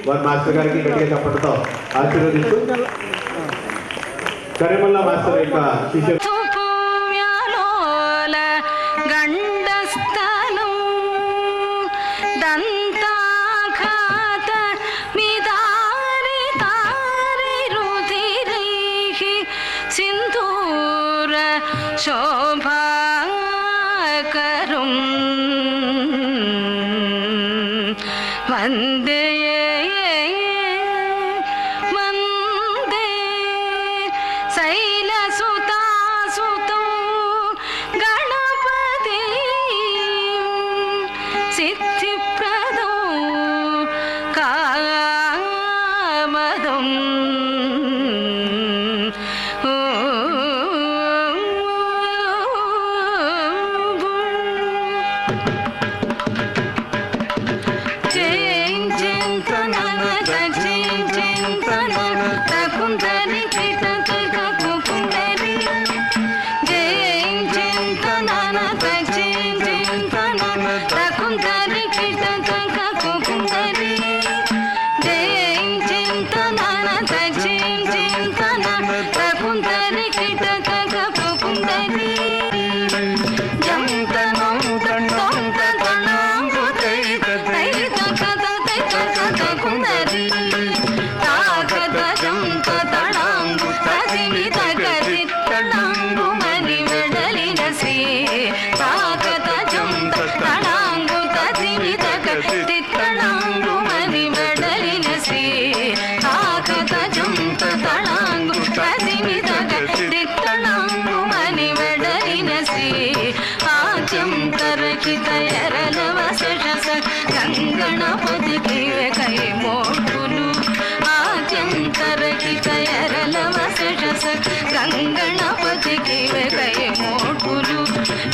వారి మాస్టర్ గారికి గట్టిగా చప్పటితో ఆశీర్వదిస్తూ కరిమల్ల మాస్టర్ యొక్క శిష్యులు వందే వందే శైలసుతాసుతం గణపతి సిద్ధిప్రదం కామదం గణపతికి కై మోటులు ఆద్యంతరకి తయరల వశ గంగణపతికి కై మోటులు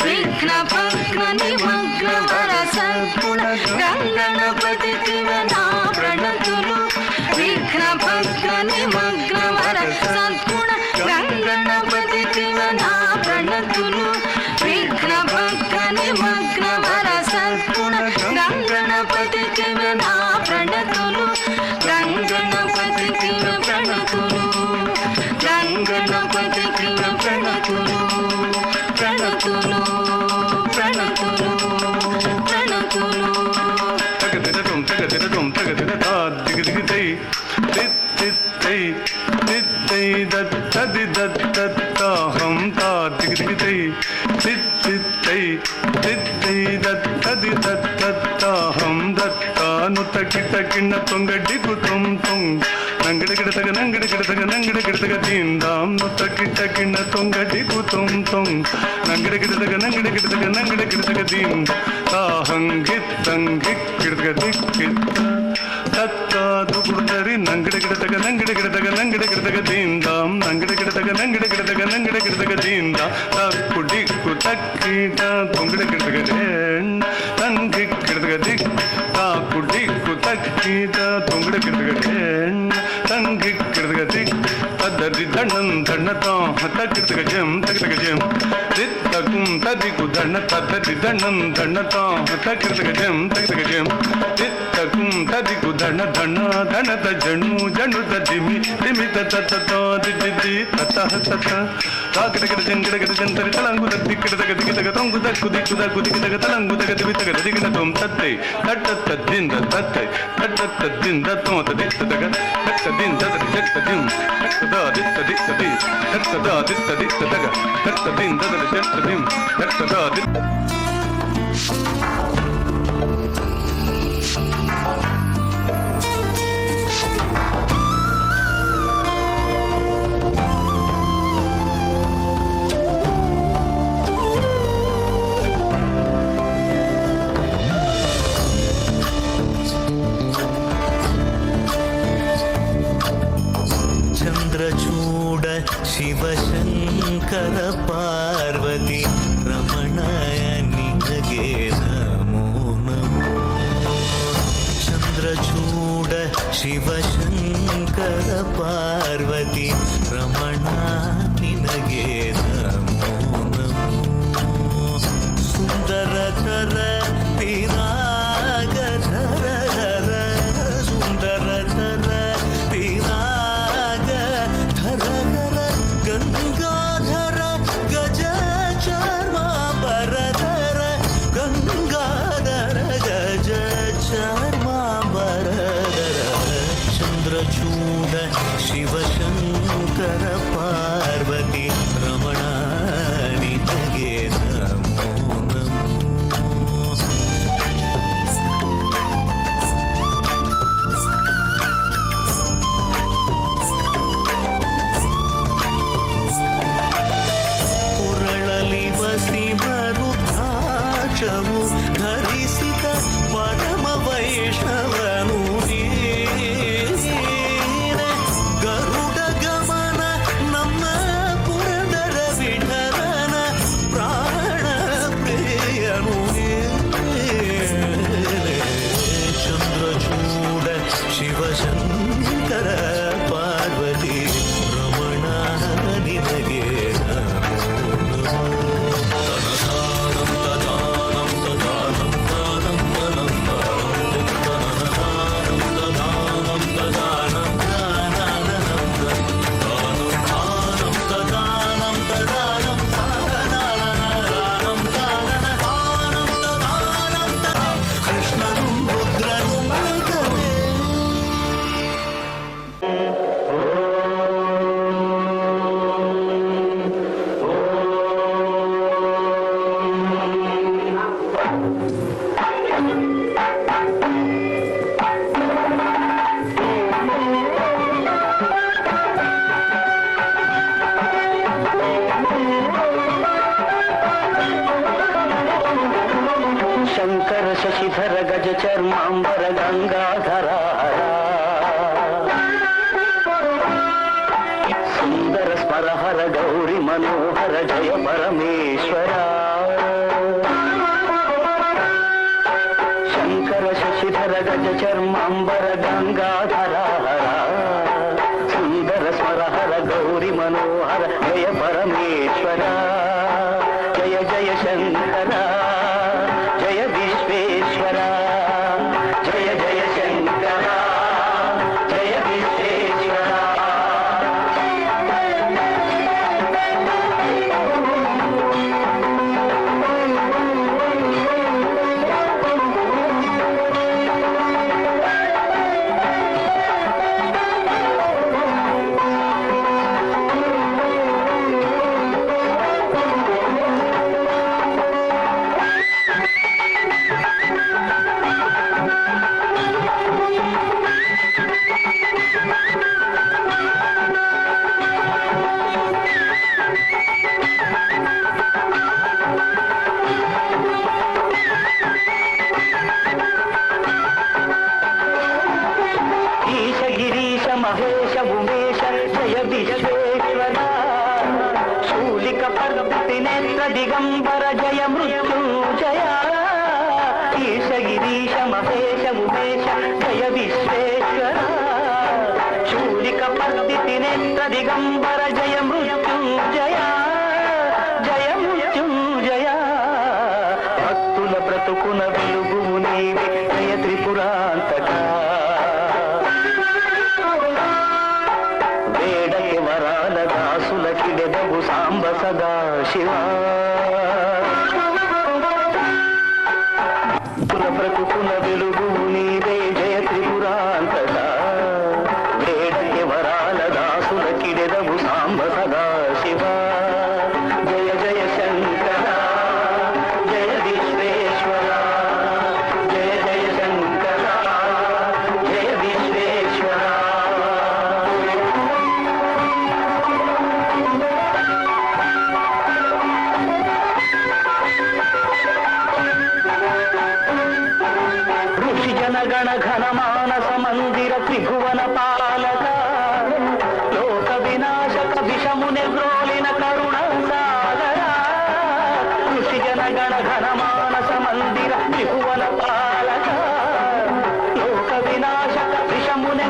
విఘ్న భగ్న నిమగ్న వర సద్గుణ గంగణపతికి నా ప్రణతులు విఘ్న భగ్న నిమగ్న వర సద్గుణ గంగణపతికి నా ప్రణతులు విఘ్న భగ్న నిమగ్న వర సద్గుణ గంగణపతికి నా ప్రణతులు గంగణపతికి ప్రణతులు గంగణపతికి ప్రణతులు ప్రణతులు ప్రణతులు ప్రణతులు తగదిరటం తగదిరటం తగదిరటా దిగదిగితై తిత్తై తిత్తై దత్తది దత్తహం తా దిగదిగితై తిత్తై తిత్తై దత్తది దత్తహం దత్తాను తకిటకిన తొంగడికు తుం తుం నంగడగిడతగ నంగడగిడతగ నంగడగిడతగ దీందాం నుతకిటకిన తొంగడికు తుం తుం నంగడగిడతగ నంగడగిడతగ నంగడగిడతగ దీం తాహంగిత్తంగిక్కిడతగ దిక్కిత్త తత్తాదు గుడతరి నంగడగిడతగ నంగడగిడతగ నంగడగిడతగ దీందాం నంగడగిడతగ నంగడగిడతగ నంగడగిడతగ దీందా తక్కుడిక్కు తక్కిట తొంగడగిడతగ రేణ్ తంగిక్కిడతగ దిక్ తాకుడిక్కు తక్కిట తొంగడగిడతగ రేణ్ తంగిక్కిడతగ దిక్ తద్దరి దండం దండతో తక్కిడతగ జం తక్కిడతగ జం దిత్తకుం తదికు దండ తద్దరి దండం దండతో తక్కిడతగ జం తక్కిడతగ జం దిత్తకుం తదికు దండ దండ దండత జణు జణుత దిమి దిమిత తతతో దిది తతః తత తాకిడకిడ జంగడకిడ జంతరి తలంగు దక్కిడతగ దిగితగ తొంగు దక్కు దిక్కు దక్కు దిగితగ తలంగు దగ దివితగ దిగిన తొం తత్తై తట్టత్త దింద తత్తై తట్టత్త దింద తోత దిత్తగ తత్త దింద జట్ట దిం తత్తద దిత్త దిత్త ది తత్తద దిత్త దిత్తగ తత్త దింద జట్ట దిం తత్తద దిత్త చంద్రచూడ శివశంకర పార్వతి రమణయని ಶಿವಶಂಕರ ಪಾರ್ವತಿ ರಮಣ ನಿನಗೆ ನಮೋ ನಮೋ ಸುಂದರತರ ಪಿರಾಗಧರ ಸುಂದರತರ ಪಿರಾಗಧರ ಗಂಗಾಧರ ಗಜ ಚರ್ಮಾಂಬರಧರ ಗಂಗಾಧರ ಗಜ ಚರ್ಮಾಂಬರಧರ ಚಂದ್ರಚೂಡ ಶಿವಶಂಕರ ಪಾರ್ವತಿ ರಮಣ ನಿನಗೆ ನಮೋ ನಮೋ ಉರಳಲಿ ಬಸಿ ಮರುದ್ರಾಕ್ಷವು ಧರಿಸಿದ ಪರಮ ವೈಷ್ಣವನು ನೀನೆ. ಗರುಡ ಗಮನ ನಮ್ಮ ಪುರಂದರ ವಿಠಲನ ಪ್ರಾಣ ಪ್ರಿಯನು ನೀನೆ. ಚಂದ್ರಚೂಡ ಶಿವಶಂಕರ ಪಾರ್ವತಿ ರಮಣ ನಿನಗೆ ನಮೋ ನಮೋ. ಕೃಷ್ಣನು ರುದ್ರನು ಮಗನೇ. ಶಂಕರ ಶಶಿಧರ ಗಜ ಚರ್ಮಾಂಬರ ಗಂಗಾಧರ ಸುಂದರ ಸ್ಮರಹರ ಗೌರಿ ಮನೋಹರ ಜಯ ಪರಮೇಶ್ವರ. ಶಂಕರ ಶಶಿಧರ ಗಜ ಚರ್ಮಾಂಬರ ಗಂಗಾಧರ ಸುಂದರ ಸ್ಮರಹರ ಗೌರಿ ಮನೋಹರ ಜಯ ಪರಮೇಶ್ವರ. ಜಯ ಜಯ ಶಂಕರ ಜಯ ವಿಶ್ವೇಶ್ವರ. ಜಯ ಜಯ ಶಂಕರ ಜಯ ವಿಶ್ವೇಶ್ವರ. ಈಶ ಗಿರೀಶ ಮಹೇಶ ಉಮೇಶ ಜಯ ವಿಶ್ವೇಶ್ವರ. ಶೂಲಿಕ ಪರ್ವತಿ ನೇತ್ರ ದಿಗಂಬರ ಜಯ ಮೃತ್ಯುಂಜಯ. ಈಶ ಗಿರೀಶ ಮಹೇಶ ಉಮೇಶ ಜಯ ವಿಶ್ವೇಶ್ವರ. ಶೂಲಿಕ ಪರ್ವತಿ ನೇತ್ರ ದಿಗಂಬರ ಜಯ ಮೃತ್ಯುಂಜಯ. జయ మృత్యుంజయ. భక్తుల బ్రతుకున వెలుగువు నీవే జయ త్రిపురాంతక. వేడకి వరాల దాసుల కిడెదవు సాంబ సదా శివ. భక్తుల బ్రతుకున వెలుగువు నీవే జయ త్రిపురాంతక. వేడకి వరాల దాసుల కిడెదవు సాంబ సదా శివ. జయ జయ శంకర జయ విశ్వేశ్వర. జయ జయ శంకర జయ విశ్వేశ్వర. ఋషి జనగణ ఘన మానస మందిర త్రిభువన పాలక. లోక వినాశక విషముని గ్రోలిన కరుణ సాగర. ఋషి జనగణ ఘన మానస మందిర త్రిభువన పాలక. లోక వినాశక విషముని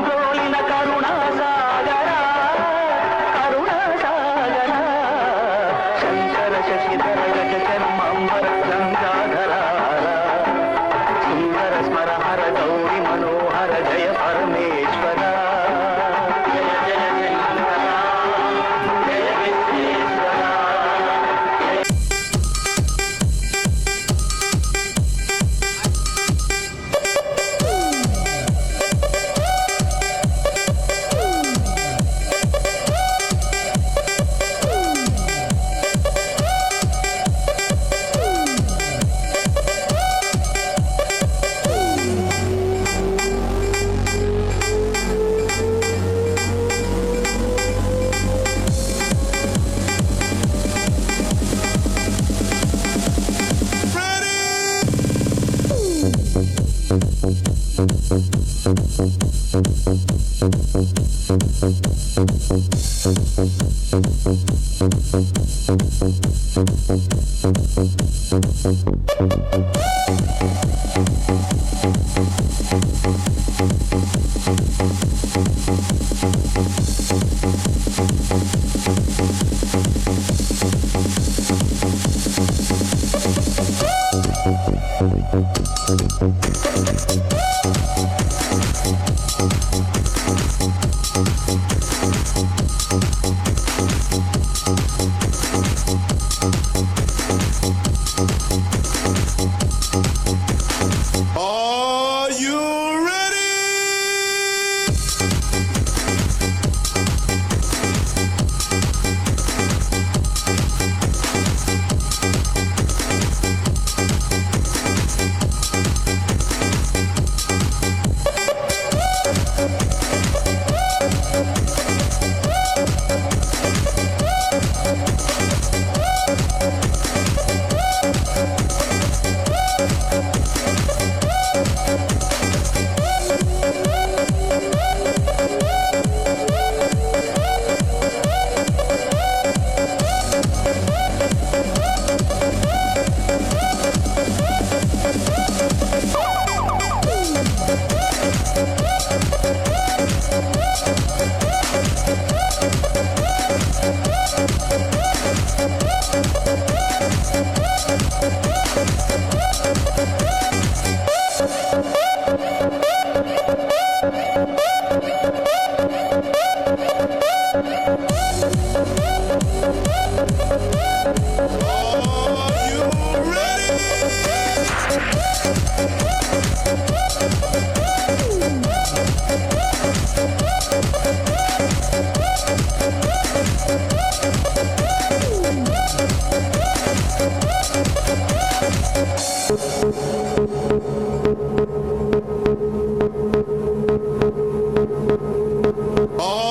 హర గౌరి మనోహర జయ పరమేశ్వర జయ జయ శంకర జయ Visweswara.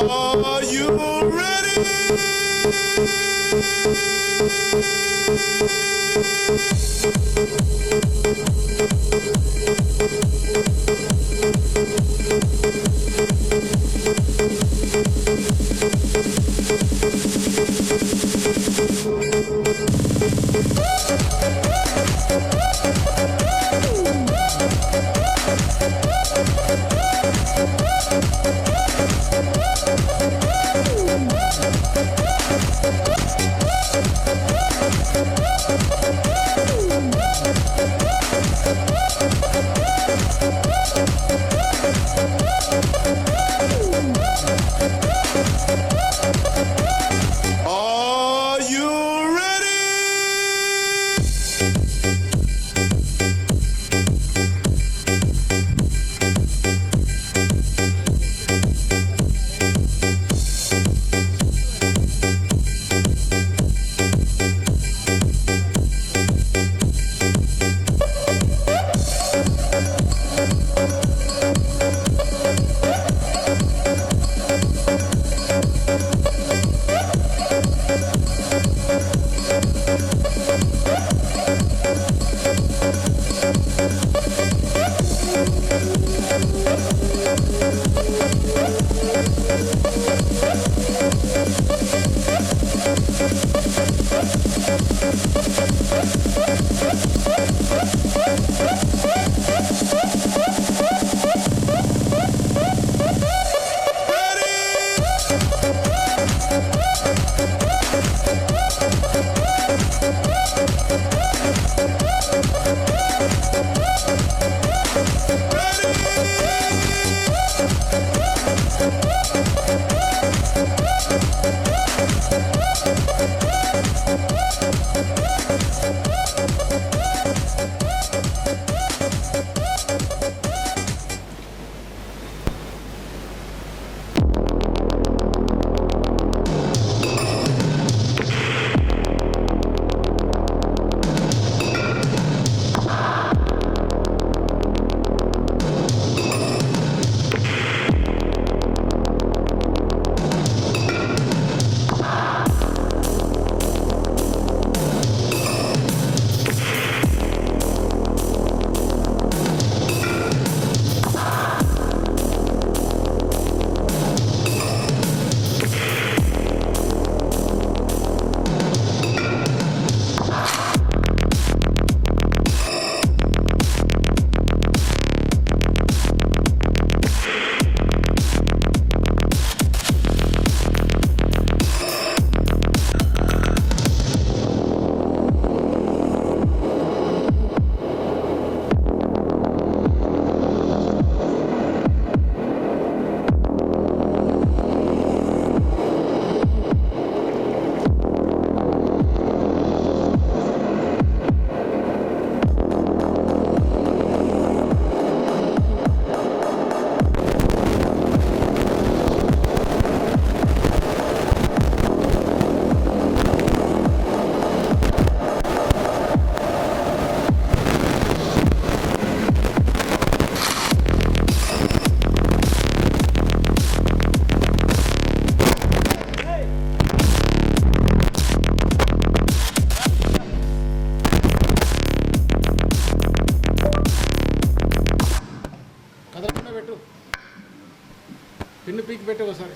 Are you ready? Are you ready? అట్లా పెట్టు, పిన్ను పీకి పెట్టు ఒకసారి.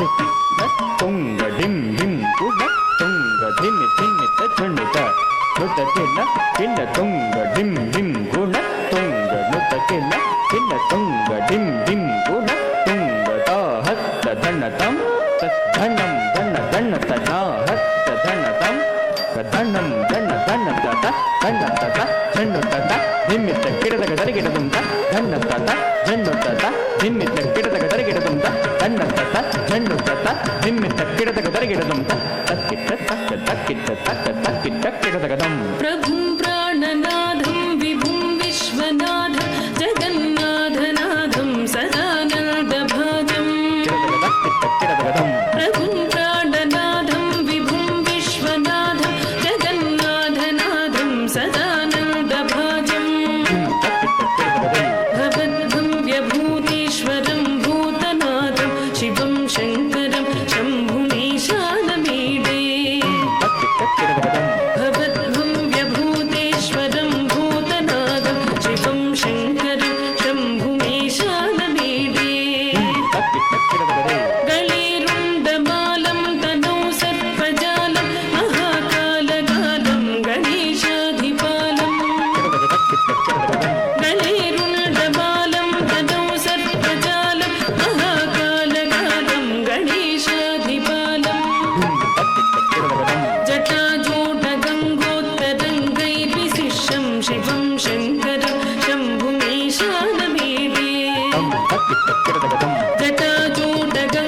తుంగ డిం డిం కుడ తుంగ ధిమి ధిమి తణుత నుత కిన కిన తుంగ డిం డిం గుణ తుంగ నుత కిన కిన తుంగ డిం డిం గుణ తుంగ తాహత్త ధనతం తద్ధనం ధన ధన తనాహత్త ధనతం ధనం ధన ధన తత ధన తత ధను తత ధిమిత కిడదగ దరిగిడదుంత ధన తత ధను తత ధిమిత కిడదగ దరిగిడదుంత ధన తత ధను తత ధిమిత కిడదగ దరిగిడదుంత తక్కిట తక్క తక్కిట తక్క తక్కిట కిడదగదం ప్రభుం ప్రాణనాథం విభుం విశ్వనాథం జగన్నాథనాథం సదానందభాజం కిడదగ తక్కిట కిడదగదం ప్రభుం ప్రాణనాథం విభుం విశ్వనాథం జగన్నాథనాథం సదానందభాజం భవద్భవ్యభూతేశ్వరం భూతనాథం శివం శంకరం శంభుమీశానమీడే భవద్భవ్యభూతేశ్వరం భూతనాథం శివం శంకరం శంభుమీశానమీడే గళేరుండమాలం తనౌ సర్పజాలం మహాకాలగాలం గణేశాధిపాలం గళేరుండమాలం తనౌ సర్పజాలం మహాకాలగాలం గణేశాధిపాలం జటాజూటగంగోత్తరంగైర్విశిష్టం శివం శంకరం శంభుమీశానమీడే జటాజూటగంగోత్తరంగైర్విశిష్టం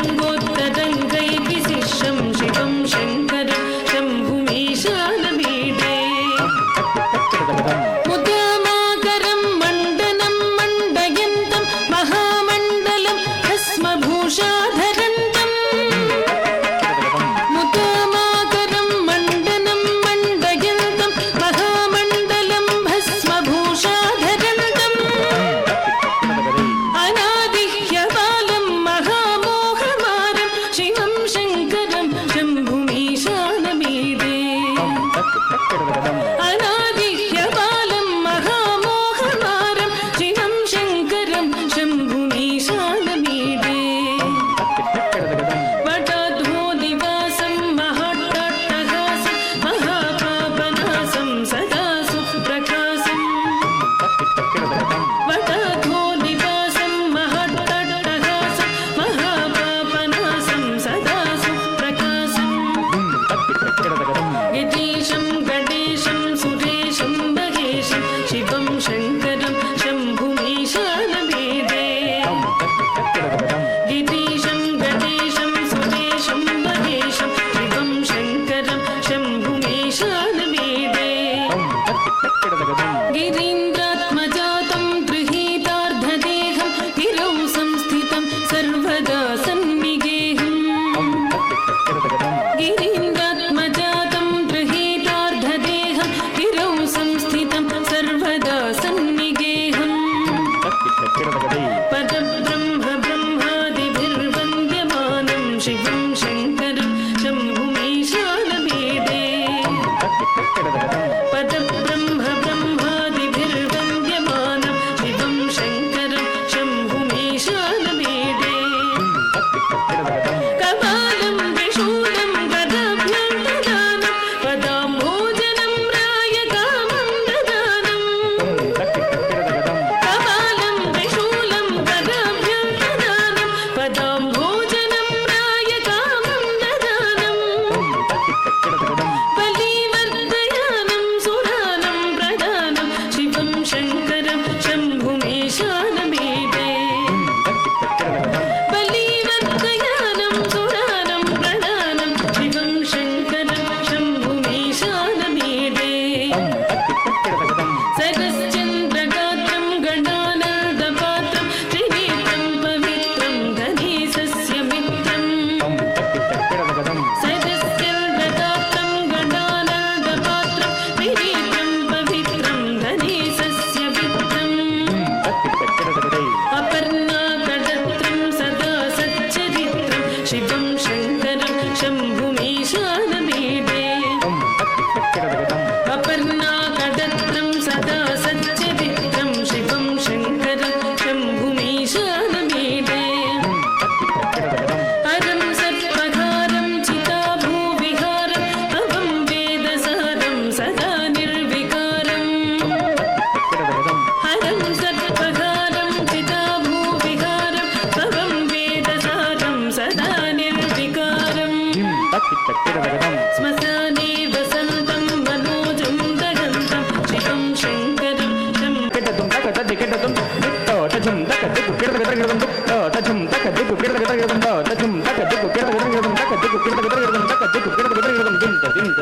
కిట్ట కిడదగదం శ్మశానే వసంతం మనోజం దగంతం శివం శంకరం శం కిడదం తక తది కిడదం దిట్టో తజం తక దిక్కు కిడదగదగదం దిట్టో తజం తక దిక్కు కిడదగదగదం తజం తక దిక్కు కిడదగదగదం తక దిక్కు కిడదగదగదం తక దిక్కు కిడదగదగదం దింత దింత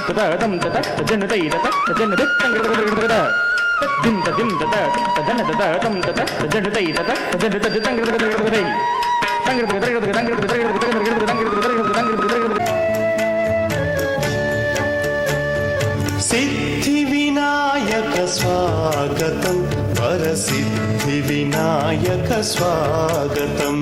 తత తతం తత తజన తై తత తజన దిట్టం కిడదగదగదగద దింత దింత తజన తత తతం తత తజన తై తత తజన తజం కిడదగదగదగదై సిద్ధి వినాయక స్వాగతం వరసిద్ధి వినాయక స్వాగతం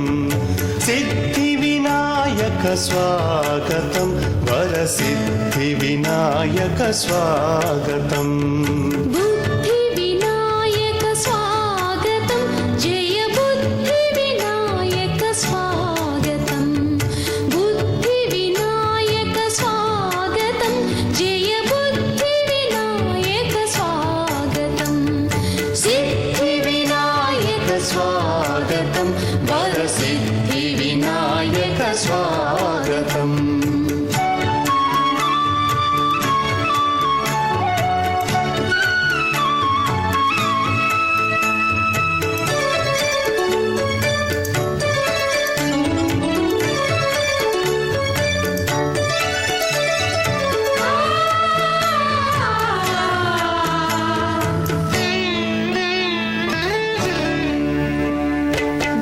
సిద్ధి వినాయక స్వాగతం వరసిద్ధి వినాయక స్వాగతం బుద్ధి వినాయక స్వాగతం జయ బుద్ధి వినాయక స్వాగతం బుద్ధి వినాయక స్వాగతం జయ బుద్ధి వినాయక స్వాగతం సిద్ధి వినాయక స్వాగతం వరసిద్ధి వినాయక స్వాగతం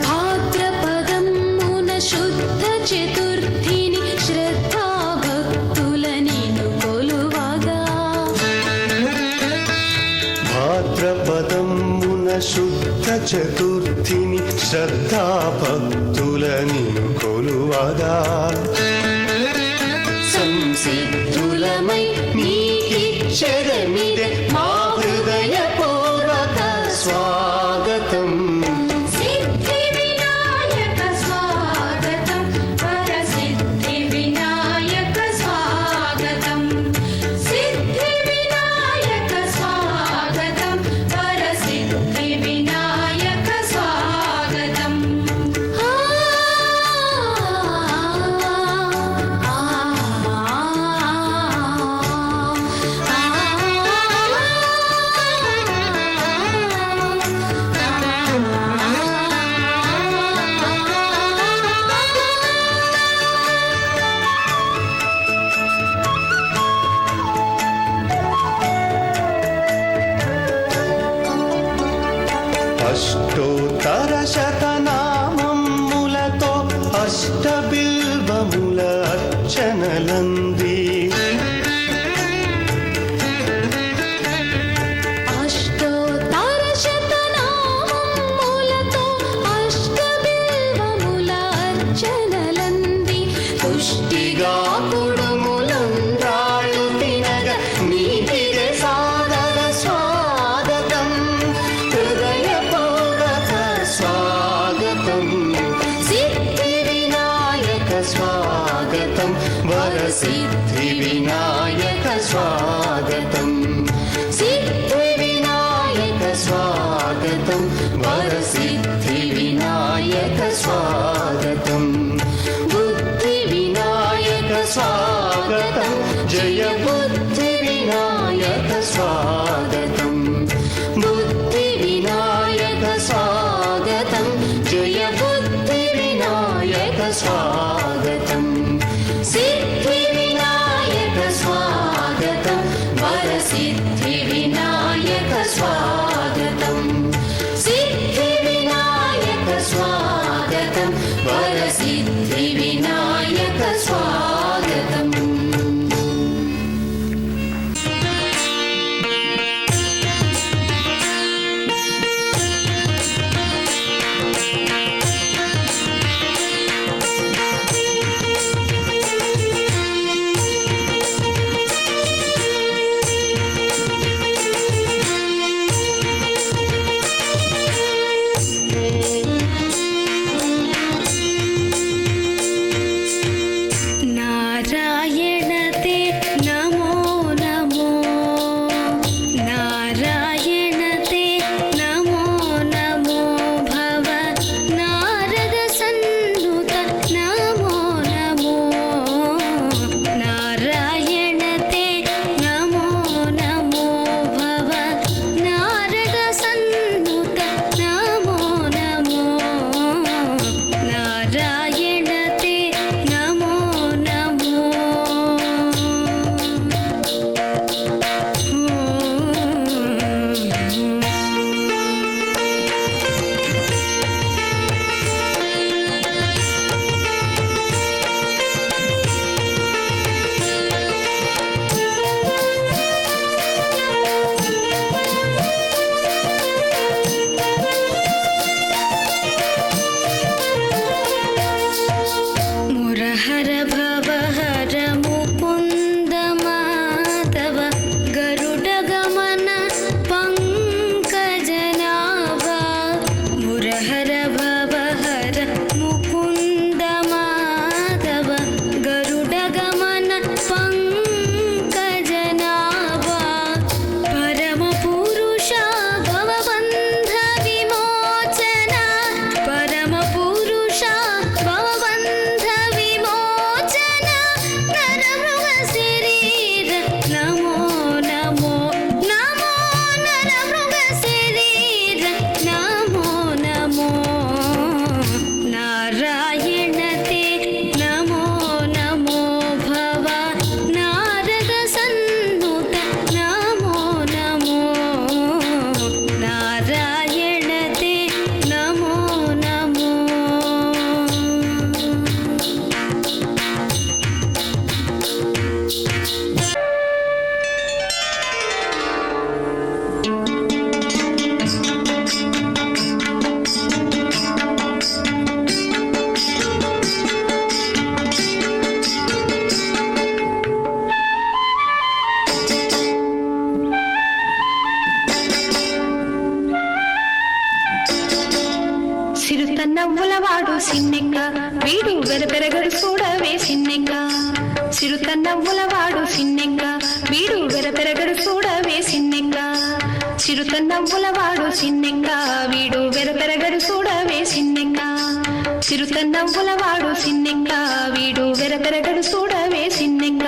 భాద్రపదం మున శుద్ధ చతుర్థిని శ్రద్ధా భక్తుల నిన్ను కొలువగా భాద్రపదమున శుద్ధ చతుర్థిని శ్రద్ధా భక్తులని కొలువగా సంసిద్ధులమై నీకిచ్చరమిదే మా హృదయ పూర్వక స్వాగతం సిద్ధి వినాయక స్వాగతం వరసిద్ధి వినాయక స్వాగతం సిద్ధి వినాయక స్వాగతం వరసిద్ధి వినాయక స్వాగతం అష్టోత్తర శతనామములతో అష్టబిల్వముల అర్చనలంది అష్టోత్తర శతనామములతో అష్టబిల్వముల అర్చనలంది పుష్టిగా కుడుములంద్రాళ్ళు తినగ నీతిగే సాదర స్వాగతం హృదయ పూర్వక స్వాగతం సిద్ధి వినాయక స్వాగతం వరసిద్ధి వినాయక స్వాగతం సిద్ధి వినాయక స్వాగతం వరసిద్ధి వినాయక స్వాగతం బుద్ధి వినాయక స్వాగతం జయ బుద్ధి వినాయక స్వాగతం బుద్ధి వినాయక స్వాగతం జయ బుద్ధి వినాయక స్వాగతం సిద్ధి వినాయక స్వాగతం వరసిద్ధి వినాయక స్వాగతం సిద్ధి వినాయక స్వాగతం చిరుత నవ్వులవాడు సిన్నెక్క వీడు వెరపెరగడు చూడవే సిన్నెక్క చిరుత నవ్వులవాడు సిన్నెక్క వీడు వెరపెరగడు చూడవే సిన్నెక్క చిరుత నవ్వులవాడు సిన్నెక్క వీడు వెరపెరగడు చూడవే సిన్నెక్క చిరుత నవ్వులవాడు సిన్నెక్క వీడు వెరపెరగడు చూడవే సిన్నెక్క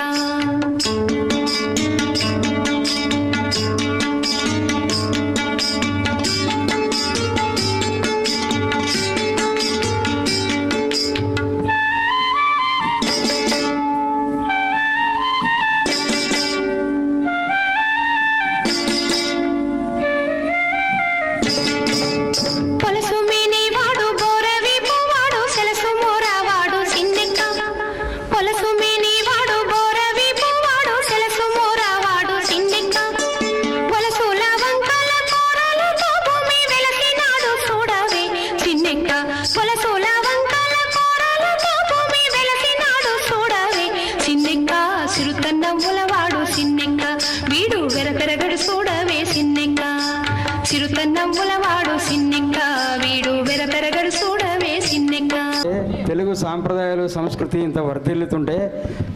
తెలుగు సాంప్రదాయాలు సంస్కృతి ఇంత వర్ధిల్లుతుంటే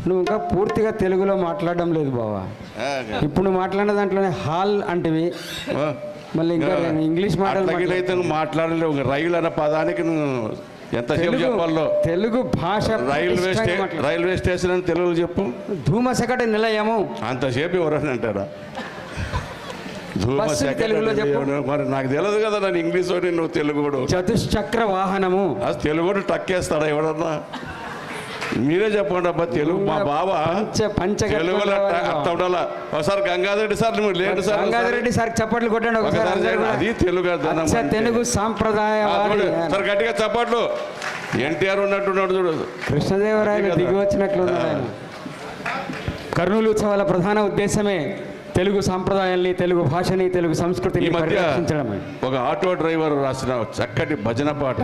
నువ్వు ఇంకా పూర్తిగా తెలుగులో మాట్లాడడం లేదు బావా. ఇప్పుడు నువ్వు మాట్లాడిన దాంట్లోనే హాల్ అంటివి, మళ్ళీ ఇంకా ఇంగ్లీష్ మాట్లాడలేవు. రైలు అన్న పదానికి నువ్వు ఎంతసేపు చెప్పాలో తెలుగు భాష. రైల్వే స్టేషన్ అని తెలుగులో చెప్పు. ధూమశకట నిలయము అంతసేపు ఎవరని అంటారా? తెలుగులో చెప్పు. మరి నాకు తెలియదు కదా, నన్ను ఇంగ్లీష్ నువ్వు తెలుగు. చతుశ్చక్ర వాహనము అది తెలుగు టక్కేస్తాడా ఎవడన్నా? మీరే చెప్పండి అబ్బా. తెలుగు మా బావ తెలుగులో అట్లా ఉండాలా. ఒకసారి గంగాధరెడ్డి సార్ నువ్వు లేడు సార్, గంగాధరెడ్డి సార్ చప్పట్లు కొట్టండి ఒకసారి. అది తెలుగు తెలుగు సాంప్రదాయ సార్ గట్టిగా చప్పట్లు. ఎన్టీఆర్ ఉన్నట్టున్నాడు చూడు, కృష్ణదేవరాయలు దిగి వచ్చినట్లు. కర్నూలు ఉత్సవాల ప్రధాన ఉద్దేశమే తెలుగు సాంప్రదాయాల్ని, తెలుగు భాషని, తెలుగు సంస్కృతిని పరిరక్షించడమే. ఒక ఆటో డ్రైవర్ రాసిన చక్కటి భజన పాట,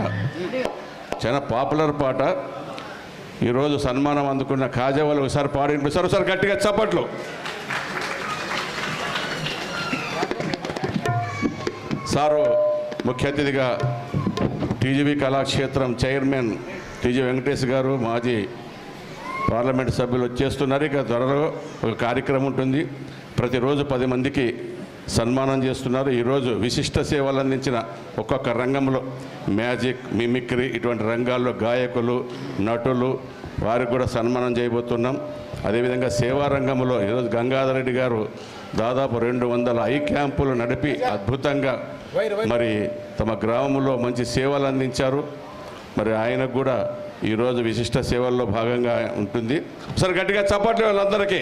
చాలా పాపులర్ పాట, ఈరోజు సన్మానం అందుకున్న కాజావాళ్ళు ఒకసారి పాడి ఒకసారి గట్టిగా చప్పట్లు. సారు ముఖ్య అతిథిగా TGV Kalakshetram chairman TG Venkatesh గారు, మాజీ పార్లమెంట్ సభ్యులు వచ్చేస్తున్నారు. ఇక త్వరలో ఒక కార్యక్రమం ఉంటుంది. ప్రతిరోజు 10 మందికి సన్మానం చేస్తున్నారు. ఈరోజు విశిష్ట సేవలు అందించిన ఒక్కొక్క రంగంలో మ్యాజిక్, మిమిక్రీ ఇటువంటి రంగాల్లో గాయకులు, నటులు వారికి కూడా సన్మానం చేయబోతున్నాం. అదేవిధంగా సేవా రంగంలో ఈరోజు గంగాధరెడ్డి గారు దాదాపు 200 ఐ క్యాంపులు నడిపి అద్భుతంగా మరి తమ గ్రామంలో మంచి సేవలు అందించారు. మరి ఆయనకు కూడా ఈరోజు విశిష్ట సేవల్లో భాగంగా ఉంటుంది. సరే గట్టిగా చప్పట్లు వాళ్ళందరికీ.